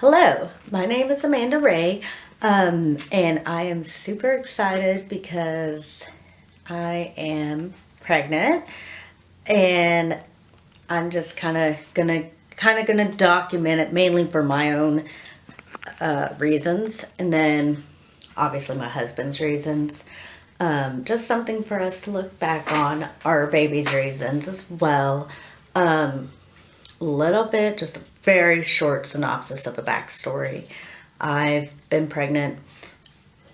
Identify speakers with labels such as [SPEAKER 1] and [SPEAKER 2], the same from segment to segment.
[SPEAKER 1] Hello, my name is Amanda Ray, and I am super excited because I am pregnant, and I'm just kind of gonna document it mainly for my own reasons, and then obviously my husband's reasons. Just something for us to look back on our baby's reasons as well. Little bit, just a very short synopsis of a backstory. I've been pregnant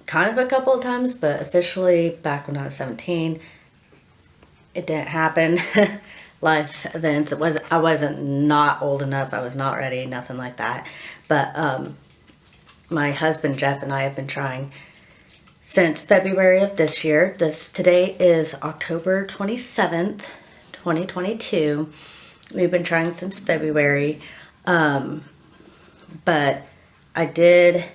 [SPEAKER 1] kind of a couple of times, but officially back when I was 17, it didn't happen. Life events. I wasn't not old enough. I was not ready. Nothing like that. But my husband Jeff and I have been trying since February of this year. Today is October 27th, 2022. We've been trying since February, but I did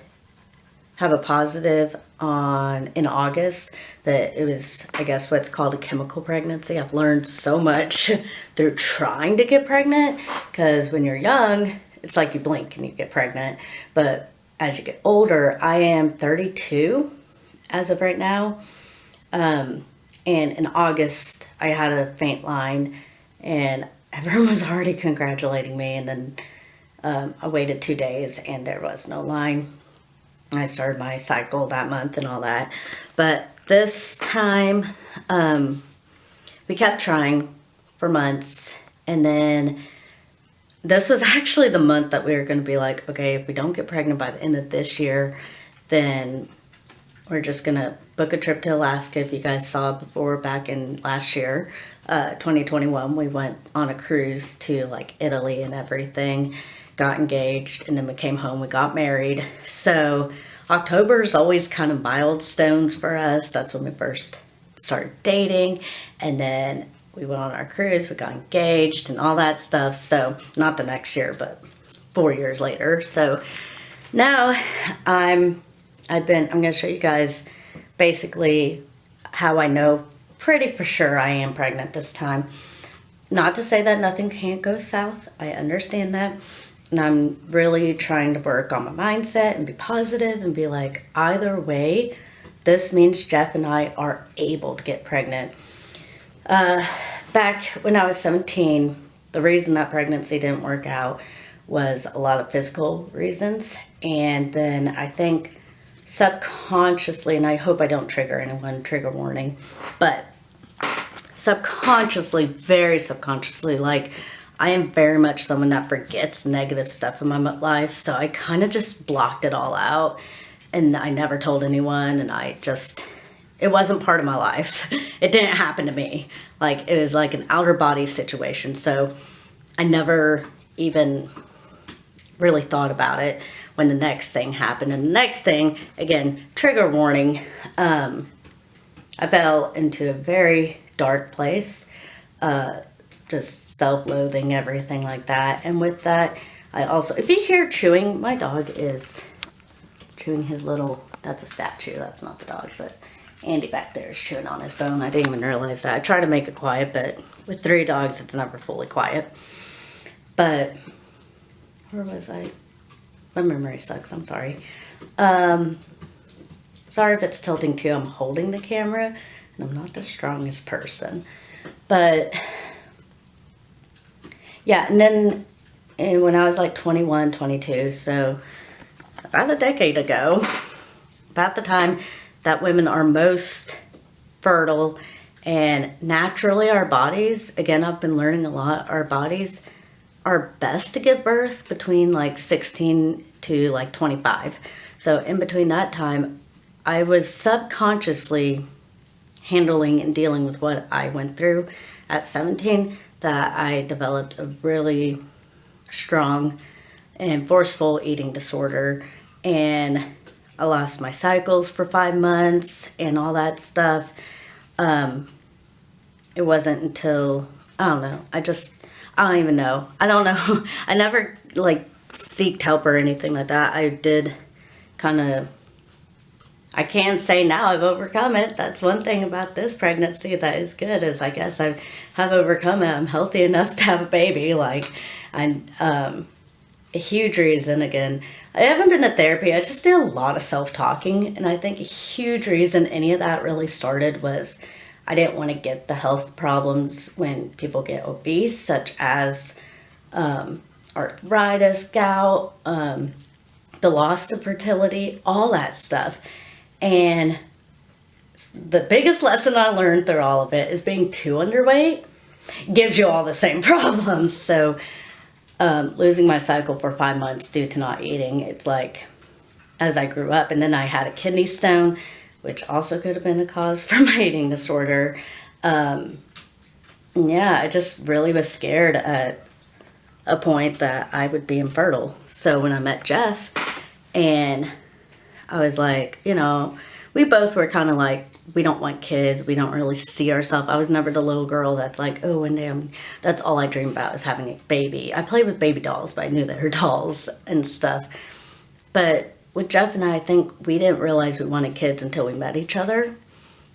[SPEAKER 1] have a positive in August, but it was, I guess, what's called a chemical pregnancy. I've learned so much through trying to get pregnant, because when you're young, it's like you blink and you get pregnant. But as you get older, I am 32 as of right now, and in August, I had a faint line, and everyone was already congratulating me, and then I waited 2 days and there was no line. I started my cycle that month and all that. But this time, we kept trying for months, and then this was actually the month that we were going to be like, okay, if we don't get pregnant by the end of this year, then we're just going to book a trip to Alaska. If you guys saw before, back in last year, 2021, we went on a cruise to like Italy and everything, got engaged, and then we came home, we got married. So October is always kind of milestones for us. That's when we first started dating, and then we went on our cruise, we got engaged and all that stuff. So not the next year, but 4 years later. So now I'm going to show you guys basically how I know pretty for sure I am pregnant this time. Not to say that nothing can't go south. I understand that. And I'm really trying to work on my mindset and be positive and be like, either way, this means Jeff and I are able to get pregnant. Back when I was 17, the reason that pregnancy didn't work out was a lot of physical reasons. And then I think subconsciously, and I hope I don't trigger anyone, trigger warning, but subconsciously, very subconsciously, like, I am very much someone that forgets negative stuff in my life, so I kind of just blocked it all out, and I never told anyone, and it wasn't part of my life. It didn't happen to me. Like, it was like an outer body situation, so I never even really thought about it when the next thing happened. And the next thing, again, trigger warning, I fell into a very dark place, just self-loathing, everything like that. And with that, I also, if you hear chewing, my dog is chewing his that's a statue, that's not the dog, but Andy back there is chewing on his bone. I didn't even realize that. I try to make it quiet, but with 3 dogs, it's never fully quiet. But where was I? My memory sucks, I'm sorry. Sorry if it's tilting too. I'm holding the camera, and I'm not the strongest person. But yeah, and then when I was like 21, 22, so about a decade ago, about the time that women are most fertile, and naturally our bodies, again, I've been learning a lot, our bodies are best to give birth between like 16 to like 25. So in between that time, I was subconsciously handling and dealing with what I went through at 17, that I developed a really strong and forceful eating disorder, and I lost my cycles for 5 months and all that stuff. It wasn't until, I don't know, I don't even know. I don't know. I never like seeked help or anything like that. I did I can say now I've overcome it. That's one thing about this pregnancy that is good, is I guess I have overcome it. I'm healthy enough to have a baby. Like, a huge reason, again, I haven't been to therapy. I just did a lot of self-talking. And I think a huge reason any of that really started was I didn't want to get the health problems when people get obese, such as arthritis, gout, the loss of fertility, all that stuff. And the biggest lesson I learned through all of it is being too underweight gives you all the same problems. So losing my cycle for 5 months due to not eating, it's like as I grew up, and then I had a kidney stone, which also could have been a cause for my eating disorder. Yeah, I just really was scared at a point that I would be infertile. So when I met Jeff, and I was like, you know, we both were kind of like, we don't want kids. We don't really see ourselves. I was never the little girl that's like, oh, one day that's all I dream about is having a baby. I played with baby dolls, but I knew they were dolls and stuff. But with Jeff and I think we didn't realize we wanted kids until we met each other.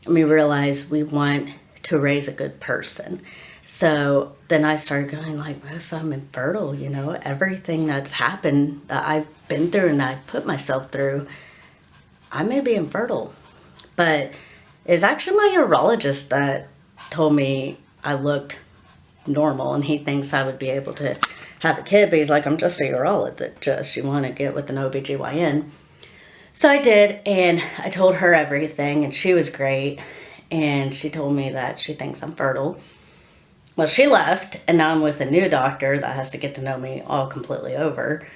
[SPEAKER 1] And we realized we want to raise a good person. So then I started going like, what if I'm infertile? You know, everything that's happened that I've been through and that I put myself through, I may be infertile. But it's actually my urologist that told me I looked normal, and he thinks I would be able to have a kid, but he's like, I'm just a urologist. You want to get with an OBGYN. So I did, and I told her everything, and she was great. And she told me that she thinks I'm fertile. Well, she left, and now I'm with a new doctor that has to get to know me all completely over.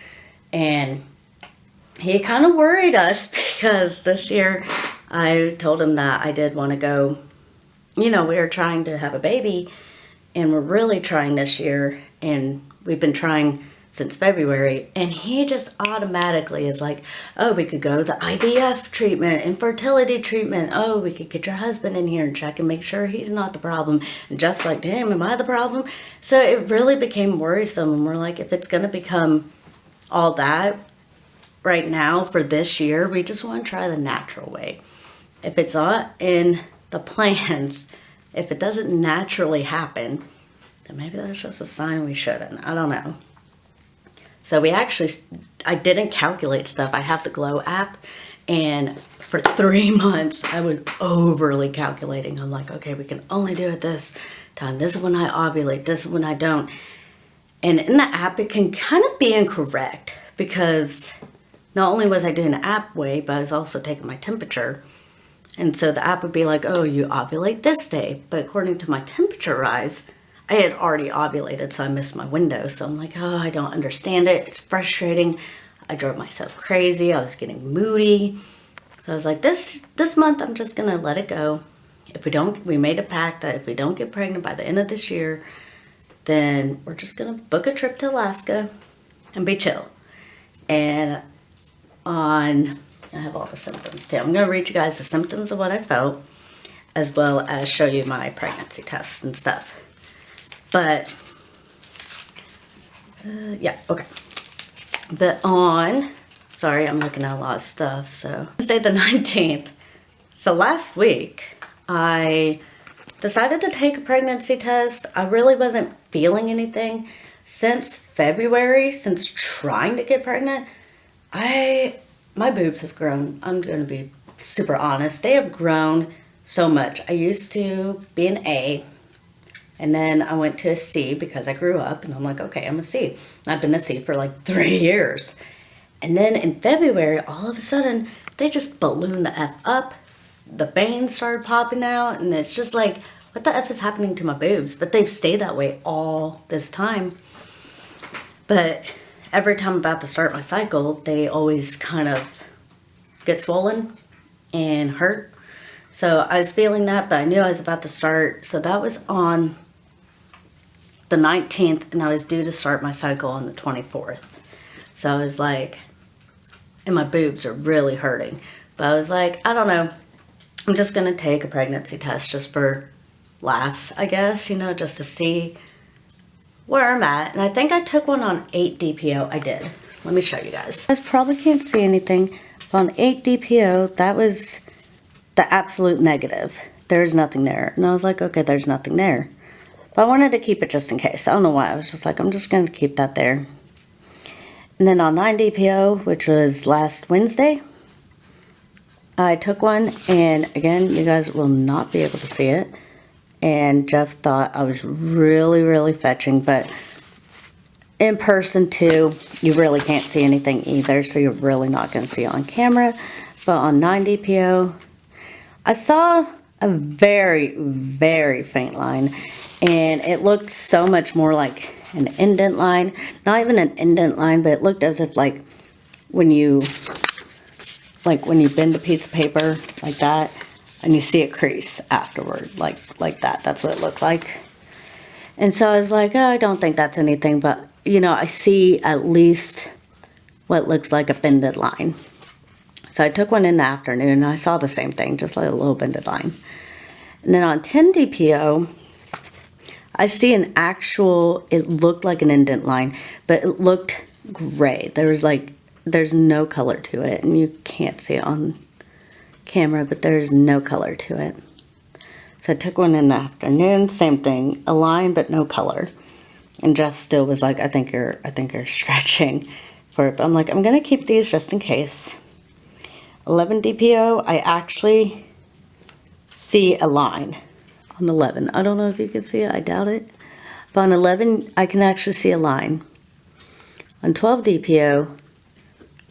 [SPEAKER 1] And he kind of worried us because this year I told him that I did want to go, you know, we were trying to have a baby, and we're really trying this year, and we've been trying since February, and he just automatically is like, oh, we could go to the IVF treatment, infertility treatment. Oh, we could get your husband in here and check and make sure he's not the problem. And Jeff's like, damn, am I the problem? So it really became worrisome, and we're like, if it's going to become all that right now for this year, we just want to try the natural way. If it's not in the plans, if it doesn't naturally happen, then maybe that's just a sign we shouldn't. I don't know. So I didn't calculate stuff. I have the Glow app, and for 3 months, I was overly calculating. I'm like, okay, we can only do it this time. This is when I ovulate. This is when I don't. And in the app, it can kind of be incorrect because not only was I doing the app way, but I was also taking my temperature. And so the app would be like, oh, you ovulate this day. But according to my temperature rise, I had already ovulated, so I missed my window. So I'm like, oh, I don't understand it. It's frustrating. I drove myself crazy. I was getting moody. So I was like, this month, I'm just going to let it go. We made a pact that if we don't get pregnant by the end of this year, then we're just going to book a trip to Alaska and be chill. And I have all the symptoms too. I'm going to read you guys the symptoms of what I felt, as well as show you my pregnancy tests and stuff. But, yeah, okay. But sorry, I'm looking at a lot of stuff, so. Wednesday the 19th. So last week, I decided to take a pregnancy test. I really wasn't feeling anything. Since February, since trying to get pregnant, my boobs have grown. I'm going to be super honest. They have grown so much. I used to be an A, and then I went to a C because I grew up, and I'm like, okay, I'm a C. I've been a C for like 3 years. And then in February, all of a sudden, they just ballooned the F up. The veins started popping out, and it's just like, what the F is happening to my boobs? But they've stayed that way all this time. But every time I'm about to start my cycle, they always kind of get swollen and hurt. So I was feeling that, but I knew I was about to start. So that was on the 19th, and I was due to start my cycle on the 24th. So I was like, and my boobs are really hurting. But I was like, I don't know. I'm just going to take a pregnancy test just for laughs, I guess, just to see where I'm at. And I think I took one on 8-DPO. I did. Let me show you guys. You guys probably can't see anything. But on 8-DPO, that was the absolute negative. There's nothing there. And I was like, okay, there's nothing there. But I wanted to keep it just in case. I don't know why. I was just like, I'm just going to keep that there. And then on 9 DPO, which was last Wednesday, I took one, and again, you guys will not be able to see it. And Jeff thought I was really, really fetching, but in person too, you really can't see anything either, so you're really not going to see it on camera. But on 9 DPO, I saw a very, very faint line, and it looked so much more like an indent line. Not even an indent line, but it looked as if when you bend a piece of paper like that, and you see a crease afterward, like that. That's what it looked like. And so I was like, oh, I don't think that's anything, but you know, I see at least what looks like a bended line. So I took one in the afternoon, and I saw the same thing, just like a little bended line. And then on 10 DPO, I see an actual, it looked like an indent line, but it looked gray. There's no color to it, and you can't see it on camera, but there's no color to it. So I took one in the afternoon, same thing, a line but no color. And Jeff still was like, I think you're stretching for it. But I'm like, I'm gonna keep these just in case. 11 DPO, I actually see a line on 11. I don't know if you can see it, I doubt it. But on 11, I can actually see a line. On 12 DPO,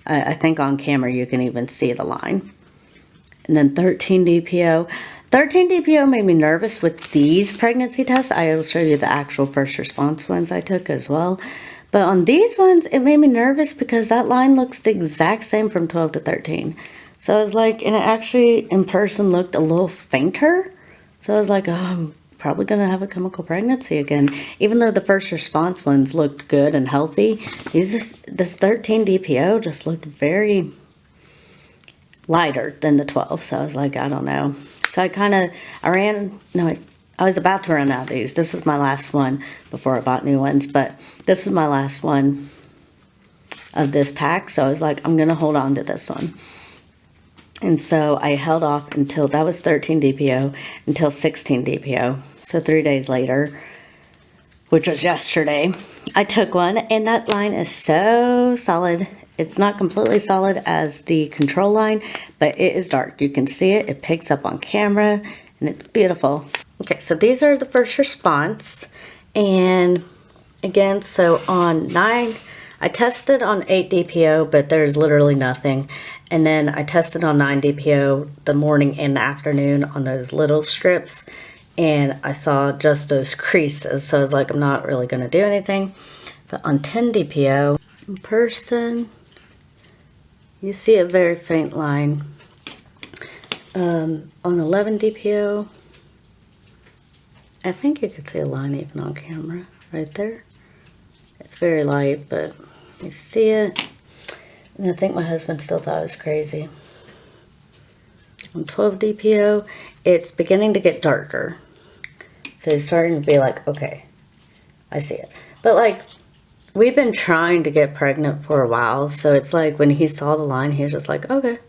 [SPEAKER 1] I think on camera you can even see the line. And then 13 DPO. 13 DPO made me nervous with these pregnancy tests. I will show you the actual first response ones I took as well. But on these ones, it made me nervous because that line looks the exact same from 12 to 13. So I was like, and it actually in person looked a little fainter. So I was like, oh, I'm probably going to have a chemical pregnancy again. Even though the first response ones looked good and healthy, this 13 DPO just looked very lighter than the 12. So I was like, I don't know. So I was about to run out of these. This was my last one before I bought new ones, but this is my last one of this pack. So I was like, I'm going to hold on to this one. And so I held off until, that was 13 DPO, until 16 DPO. So 3 days later, which was yesterday, I took one, and that line is so solid. It's not completely solid as the control line, but it is dark. You can see it. It picks up on camera, and it's beautiful. Okay, so these are the first response. And again, so on 9, I tested on 8 DPO, but there's literally nothing. And then I tested on 9 DPO the morning and the afternoon on those little strips, and I saw just those creases. So I was like, I'm not really going to do anything. But on 10 DPO, in person, you see a very faint line. On 11 DPO, I think you could see a line even on camera right there. It's very light, but you see it. And I think my husband still thought it was crazy. On 12 DPO, it's beginning to get darker. So he's starting to be like, okay, I see it. But like, we've been trying to get pregnant for a while. So it's like when he saw the line, he was just like, okay.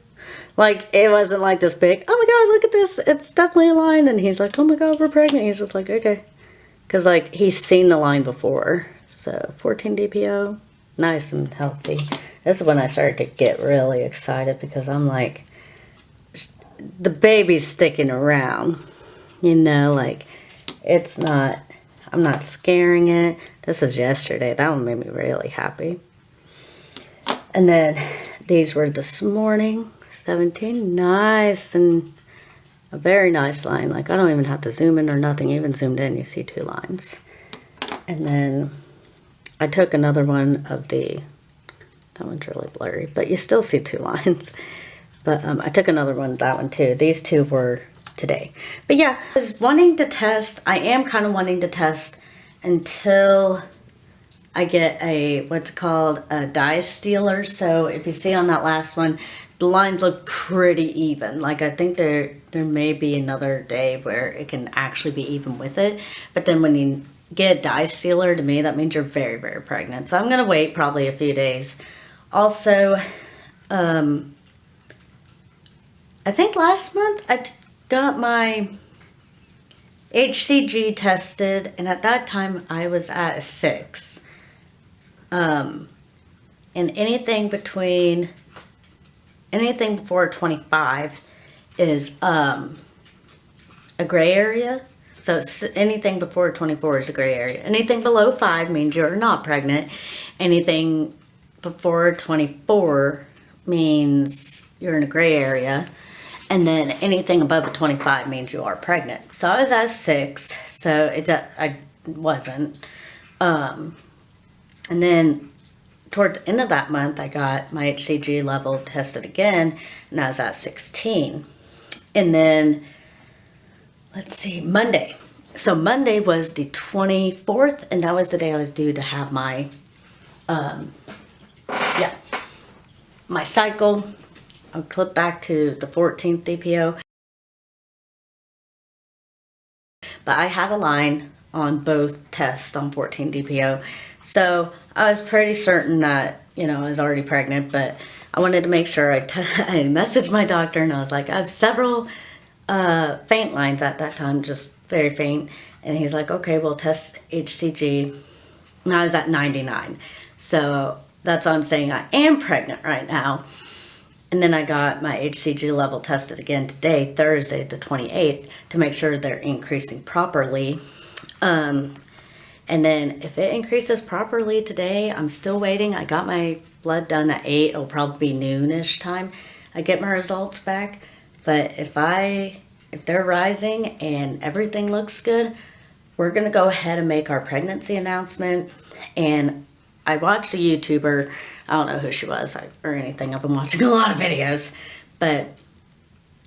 [SPEAKER 1] Like, it wasn't like this big, oh my God, look at this. It's definitely a line. And he's like, oh my God, we're pregnant. He's just like, okay. Because like, he's seen the line before. So 14 DPO, nice and healthy. This is when I started to get really excited because I'm like, the baby's sticking around. You know, like, it's not, I'm not scaring it. This is yesterday. That one made me really happy. And then these were this morning, 17. Nice, and a very nice line. Like, I don't even have to zoom in or nothing. Even zoomed in, you see 2 lines. And then I took another one of the, that one's really blurry, but you still see 2 lines. But I took another one, that one too. These 2 were today. But yeah, I was wanting to test. I am kind of wanting to test until I get a, what's it called, a dye stealer. So if you see on that last one, the lines look pretty even. Like, I think there may be another day where it can actually be even with it. But then when you get a dye sealer, to me, that means you're very, very pregnant. So I'm going to wait probably a few days. Also, I think last month I got my HCG tested, and at that time I was at a 6. And anything before 25 is a gray area. So anything before 24 is a gray area. Anything below 5 means you're not pregnant. Anything before 24 means you're in a gray area. And then anything above a 25 means you are pregnant. So I was at 6, so I wasn't. And then toward the end of that month, I got my HCG level tested again, and I was at 16. And then, let's see, Monday. So Monday was the 24th, and that was the day I was due to have my, my cycle. I'll clip back to the 14th DPO. But I had a line on both tests on 14 DPO. So I was pretty certain that, I was already pregnant, but I wanted to make sure I messaged my doctor, and I was like, I have several faint lines at that time, just very faint. And he's like, okay, we'll test HCG. And I was at 99. So that's why I'm saying I am pregnant right now. And then I got my HCG level tested again today, Thursday, the 28th, to make sure they're increasing properly. And then if it increases properly today, I'm still waiting. I got my blood done at 8. It'll probably be noonish time. I get my results back. But if they're rising and everything looks good, we're going to go ahead and make our pregnancy announcement. And I watched a YouTuber, I don't know who she was or anything. I've been watching a lot of videos, but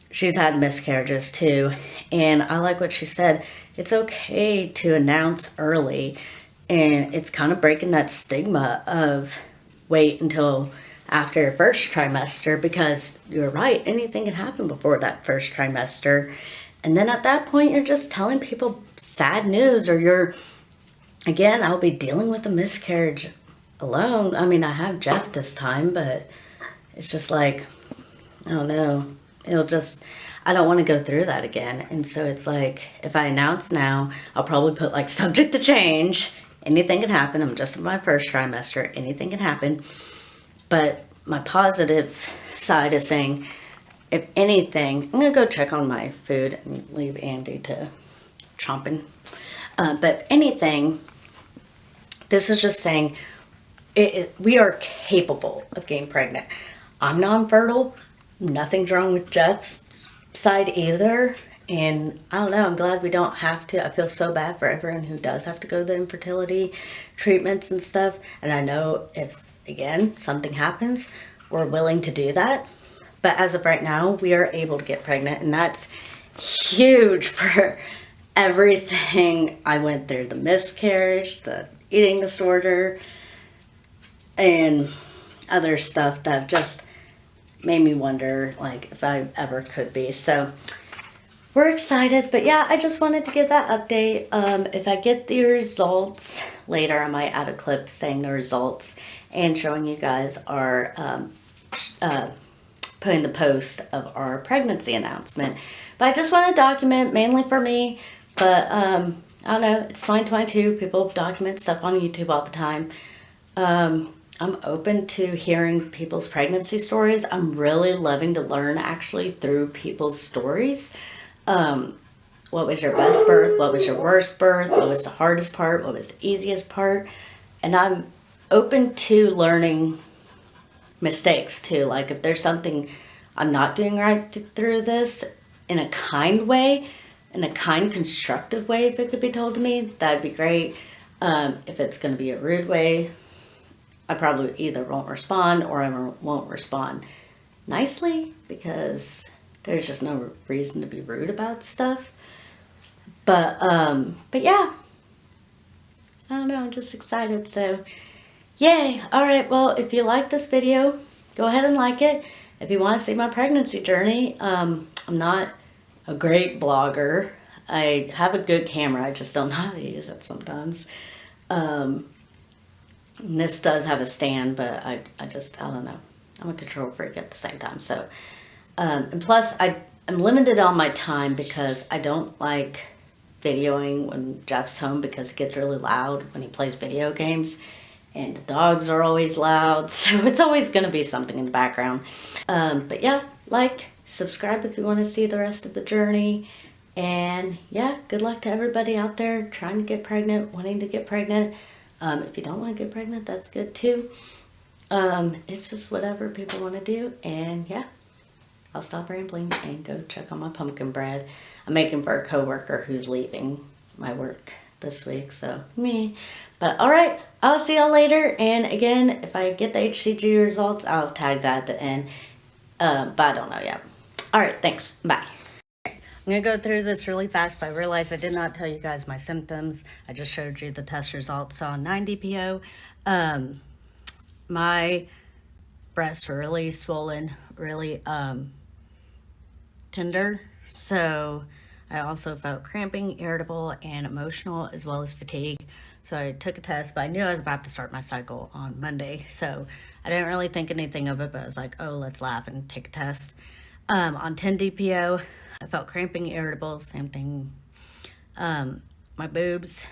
[SPEAKER 1] she's had miscarriages too. And I like what she said. It's okay to announce early, and it's kind of breaking that stigma of wait until after your first trimester, because you're right, anything can happen before that first trimester. And then at that point, you're just telling people sad news, or again, I'll be dealing with a miscarriage alone. I mean, I have Jeff this time, but it's just like, I don't know. I don't want to go through that again. And so it's like, if I announce now, I'll probably put like subject to change. Anything can happen. I'm just in my first trimester. Anything can happen. But my positive side is saying, if anything, I'm going to go check on my food and leave Andy to chomping. But anything, this is just saying we are capable of getting pregnant. I'm non-fertile. Nothing's wrong with Jeff's side either. And I don't know, I'm glad we don't have to. I feel so bad for everyone who does have to go to the infertility treatments and stuff. And I know if, again, something happens, we're willing to do that. But as of right now, we are able to get pregnant. And that's huge for everything I went through. The miscarriage, the eating disorder, and other stuff that just made me wonder, like, if I ever could be. So we're excited. But yeah, I just wanted to give that update. If I get the results later, I might add a clip saying the results and showing you guys our putting the post of our pregnancy announcement. But I just want to document, mainly for me. But I don't know, it's 2022. People document stuff on YouTube all the time. I'm open to hearing people's pregnancy stories. I'm really loving to learn, actually, through people's stories. What was your best birth? What was your worst birth? What was the hardest part? What was the easiest part? And I'm open to learning mistakes too. Like, if there's something I'm not doing right through this, in a kind way, in a kind, constructive way, if it could be told to me, that'd be great. If it's going to be a rude way, I probably either won't respond, or I won't respond nicely, because there's just no reason to be rude about stuff. But yeah, I don't know, I'm just excited. So yay. All right, well, if you like this video, go ahead and like it. If you want to see my pregnancy journey, I'm not a great blogger. I have a good camera, I just don't know how to use it sometimes. This does have a stand, but I don't know. I'm a control freak at the same time. So, and plus I'm limited on my time, because I don't like videoing when Jeff's home, because it gets really loud when he plays video games. and the dogs are always loud, so it's always going to be something in the background. But yeah, subscribe if you want to see the rest of the journey. And yeah, good luck to everybody out there trying to get pregnant, wanting to get pregnant. If you don't want to get pregnant, that's good too. It's just whatever people want to do. And yeah, I'll stop rambling and go check on my pumpkin bread. I'm making for a coworker who's leaving my work this week, so me. But all right, I'll see y'all later. And again, if I get the HCG results, I'll tag that at the end. But I don't know yet. All right, thanks. Bye. I'm going to go through this really fast, but I realized I did not tell you guys my symptoms. I just showed you the test results on 9-DPO. My breasts were really swollen, really tender. So I also felt cramping, irritable, and emotional, as well as fatigue. So I took a test, but I knew I was about to start my cycle on Monday. So I didn't really think anything of it, but I was like, oh, let's laugh and take a test. On 10-DPO, I felt cramping, irritable, same thing. My boobs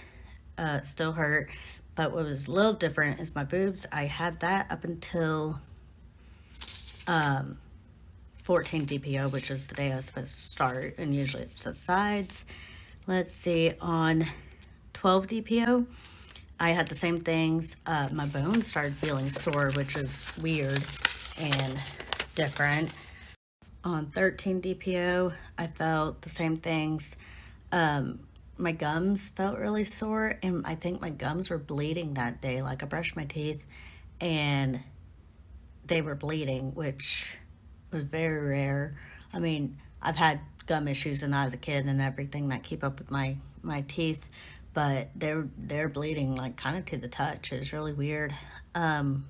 [SPEAKER 1] still hurt, but what was a little different is my boobs, I had that up until 14-DPO, which is the day I was supposed to start, and usually it subsides. Let's see, on 12-DPO, I had the same things. My bones started feeling sore, which is weird and different. On 13-DPO, I felt the same things. My gums felt really sore, and I think my gums were bleeding that day. Like, I brushed my teeth, and they were bleeding, which was very rare. I mean, I've had gum issues when I was a kid and everything that keep up with my teeth, but they're bleeding, like, kind of to the touch. It was really weird. And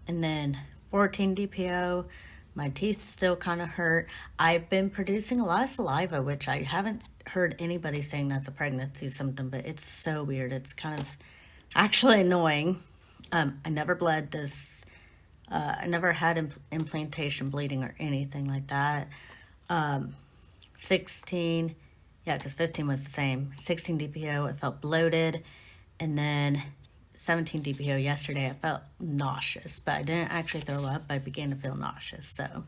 [SPEAKER 1] then 14-DPO, my teeth still kind of hurt. I've been producing a lot of saliva, which I haven't heard anybody saying that's a pregnancy symptom, but it's so weird. It's kind of actually annoying. I never bled this. I never had implantation bleeding or anything like that. 16, yeah, because 15 was the same. 16-DPO, I felt bloated. And then 17-DPO yesterday, I felt nauseous, but I didn't actually throw up. I began to feel nauseous, so